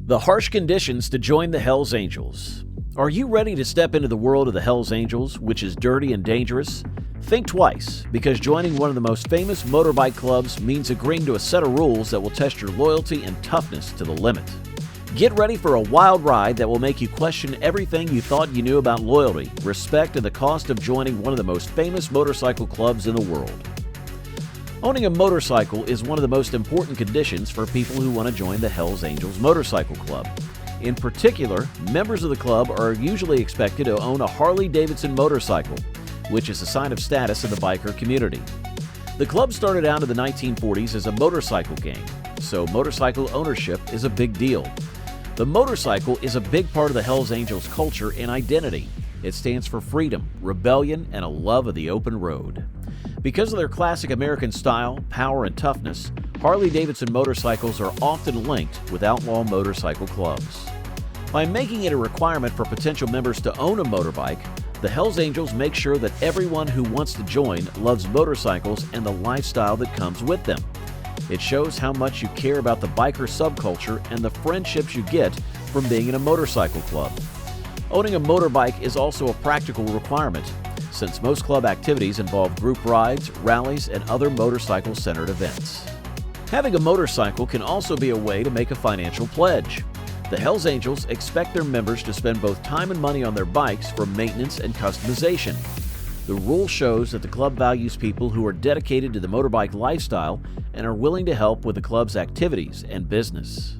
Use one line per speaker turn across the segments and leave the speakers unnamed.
The harsh conditions to join the Hells Angels. Are you ready to step into the world of the Hells Angels, which is dirty and dangerous? Think twice, because joining one of the most famous motorbike clubs means agreeing to a set of rules that will test your loyalty and toughness to the limit. Get ready for a wild ride that will make you question everything you thought you knew about loyalty, respect, and the cost of joining one of the most famous motorcycle clubs in the world. Owning a motorcycle is one of the most important conditions for people who want to join the Hells Angels Motorcycle Club. In particular, members of the club are usually expected to own a Harley-Davidson motorcycle, which is a sign of status in the biker community. The club started out in the 1940s as a motorcycle gang, so motorcycle ownership is a big deal. The motorcycle is a big part of the Hells Angels culture and identity. It stands for freedom, rebellion, and a love of the open road. Because of their classic American style, power, and toughness, Harley-Davidson motorcycles are often linked with outlaw motorcycle clubs. By making it a requirement for potential members to own a motorbike, the Hells Angels make sure that everyone who wants to join loves motorcycles and the lifestyle that comes with them. It shows how much you care about the biker subculture and the friendships you get from being in a motorcycle club. Owning a motorbike is also a practical requirement, since most club activities involve group rides, rallies, and other motorcycle-centered events. Having a motorcycle can also be a way to make a financial pledge. The Hells Angels expect their members to spend both time and money on their bikes for maintenance and customization. The rule shows that the club values people who are dedicated to the motorbike lifestyle and are willing to help with the club's activities and business.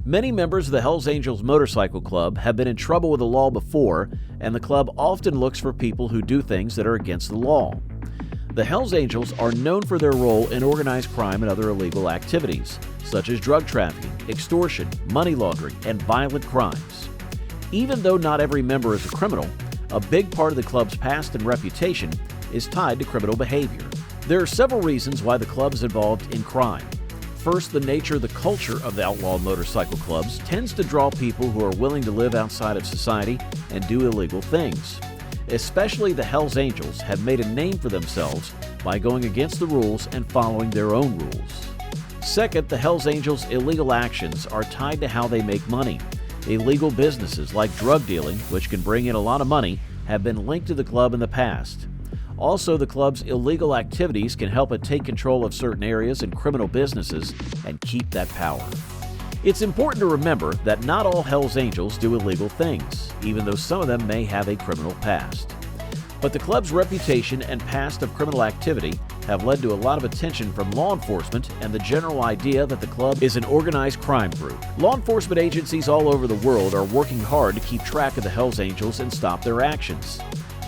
Many members of the Hells Angels Motorcycle Club have been in trouble with the law before, and the club often looks for people who do things that are against the law. The Hells Angels are known for their role in organized crime and other illegal activities, such as drug trafficking, extortion, money laundering, and violent crimes. Even though not every member is a criminal, a big part of the club's past and reputation is tied to criminal behavior. There are several reasons why the club is involved in crime. First, the nature of the culture of the outlaw motorcycle clubs tends to draw people who are willing to live outside of society and do illegal things. Especially the Hells Angels have made a name for themselves by going against the rules and following their own rules. Second, the Hells Angels' illegal actions are tied to how they make money. Illegal businesses like drug dealing, which can bring in a lot of money, have been linked to the club in the past. Also, the club's illegal activities can help it take control of certain areas and criminal businesses and keep that power. It's important to remember that not all Hells Angels do illegal things, even though some of them may have a criminal past. But the club's reputation and past of criminal activity have led to a lot of attention from law enforcement and the general idea that the club is an organized crime group. Law enforcement agencies all over the world are working hard to keep track of the Hells Angels and stop their actions.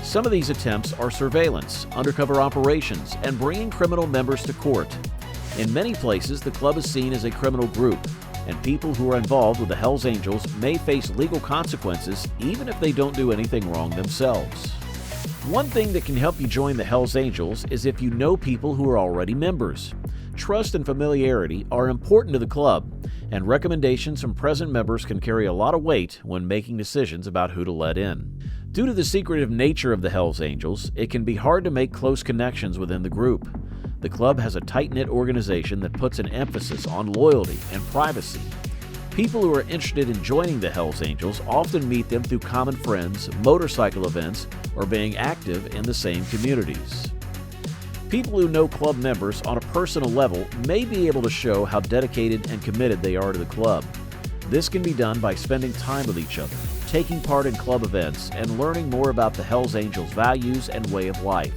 Some of these attempts are surveillance, undercover operations, and bringing criminal members to court. In many places, the club is seen as a criminal group, and people who are involved with the Hells Angels may face legal consequences even if they don't do anything wrong themselves. One thing that can help you join the Hells Angels is if you know people who are already members. Trust and familiarity are important to the club, and recommendations from present members can carry a lot of weight when making decisions about who to let in. Due to the secretive nature of the Hells Angels, it can be hard to make close connections within the group. The club has a tight-knit organization that puts an emphasis on loyalty and privacy. People who are interested in joining the Hells Angels often meet them through common friends, motorcycle events, or being active in the same communities. People who know club members on a personal level may be able to show how dedicated and committed they are to the club. This can be done by spending time with each other, taking part in club events, and learning more about the Hells Angels' values and way of life.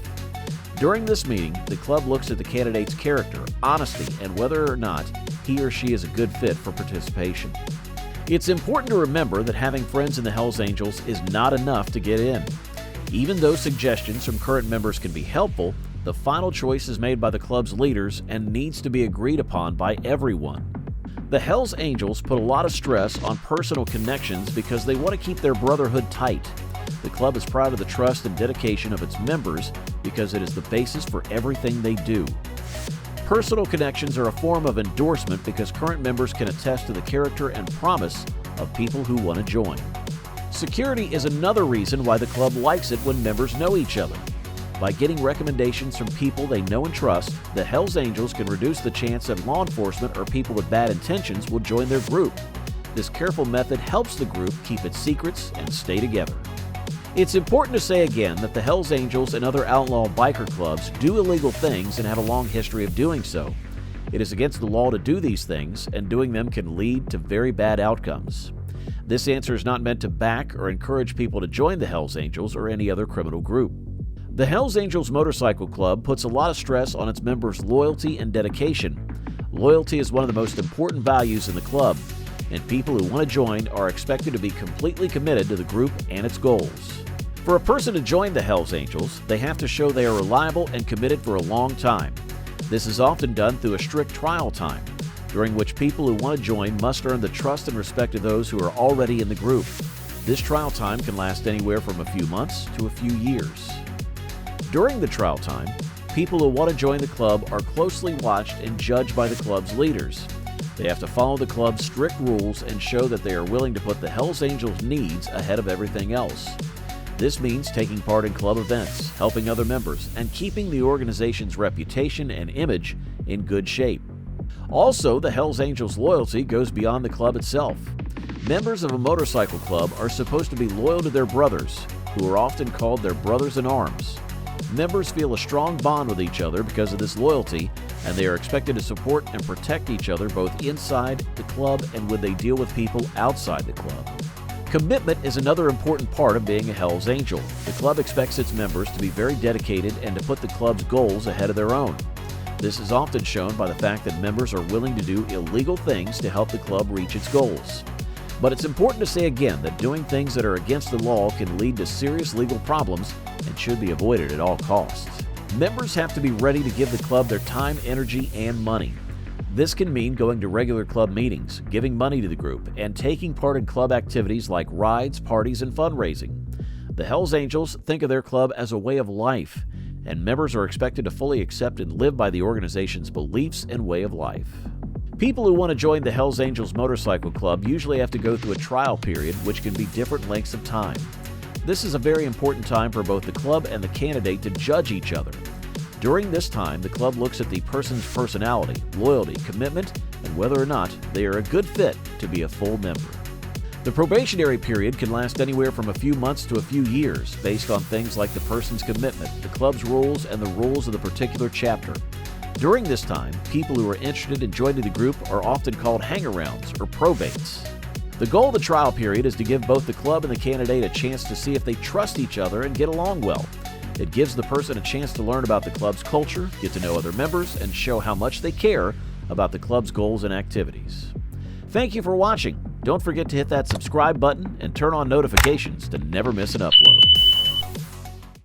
During this meeting, the club looks at the candidate's character, honesty, and whether or not he or she is a good fit for participation. It's important to remember that having friends in the Hells Angels is not enough to get in. Even though suggestions from current members can be helpful, the final choice is made by the club's leaders and needs to be agreed upon by everyone. The Hells Angels put a lot of stress on personal connections because they want to keep their brotherhood tight. The club is proud of the trust and dedication of its members because it is the basis for everything they do. Personal connections are a form of endorsement because current members can attest to the character and promise of people who want to join. Security is another reason why the club likes it when members know each other. By getting recommendations from people they know and trust, the Hells Angels can reduce the chance that law enforcement or people with bad intentions will join their group. this careful method helps the group keep its secrets and stay together. It's important to say again that the Hells Angels and other outlaw biker clubs do illegal things and have a long history of doing so. It is against the law to do these things, and doing them can lead to very bad outcomes. This answer is not meant to back or encourage people to join the Hells Angels or any other criminal group. The Hells Angels Motorcycle Club puts a lot of stress on its members' loyalty and dedication. Loyalty is one of the most important values in the club, and people who want to join are expected to be completely committed to the group and its goals. For a person to join the Hells Angels, they have to show they are reliable and committed for a long time. This is often done through a strict trial time, during which people who want to join must earn the trust and respect of those who are already in the group. This trial time can last anywhere from a few months to a few years. During the trial time, people who want to join the club are closely watched and judged by the club's leaders. They have to follow the club's strict rules and show that they are willing to put the Hells Angels' needs ahead of everything else. This means taking part in club events, helping other members, and keeping the organization's reputation and image in good shape. Also, the Hells Angels' loyalty goes beyond the club itself. Members of a motorcycle club are supposed to be loyal to their brothers, who are often called their brothers in arms. Members feel a strong bond with each other because of this loyalty, and they are expected to support and protect each other both inside the club and when they deal with people outside the club. Commitment is another important part of being a Hells Angel. The club expects its members to be very dedicated and to put the club's goals ahead of their own. This is often shown by the fact that members are willing to do illegal things to help the club reach its goals. But it's important to say again that doing things that are against the law can lead to serious legal problems and should be avoided at all costs. Members have to be ready to give the club their time, energy, and money. This can mean going to regular club meetings, giving money to the group, and taking part in club activities like rides, parties, and fundraising. The Hells Angels think of their club as a way of life, and members are expected to fully accept and live by the organization's beliefs and way of life. People who want to join the Hells Angels Motorcycle Club usually have to go through a trial period, which can be different lengths of time. This is a very important time for both the club and the candidate to judge each other. During this time, the club looks at the person's personality, loyalty, commitment, and whether or not they are a good fit to be a full member. The probationary period can last anywhere from a few months to a few years, based on things like the person's commitment, the club's rules, and the rules of the particular chapter. During this time, people who are interested in joining the group are often called hang-arounds or probates. The goal of the trial period is to give both the club and the candidate a chance to see if they trust each other and get along well. It gives the person a chance to learn about the club's culture, get to know other members, and show how much they care about the club's goals and activities. Thank you for watching. Don't forget to hit that subscribe button and turn on notifications to never miss an upload.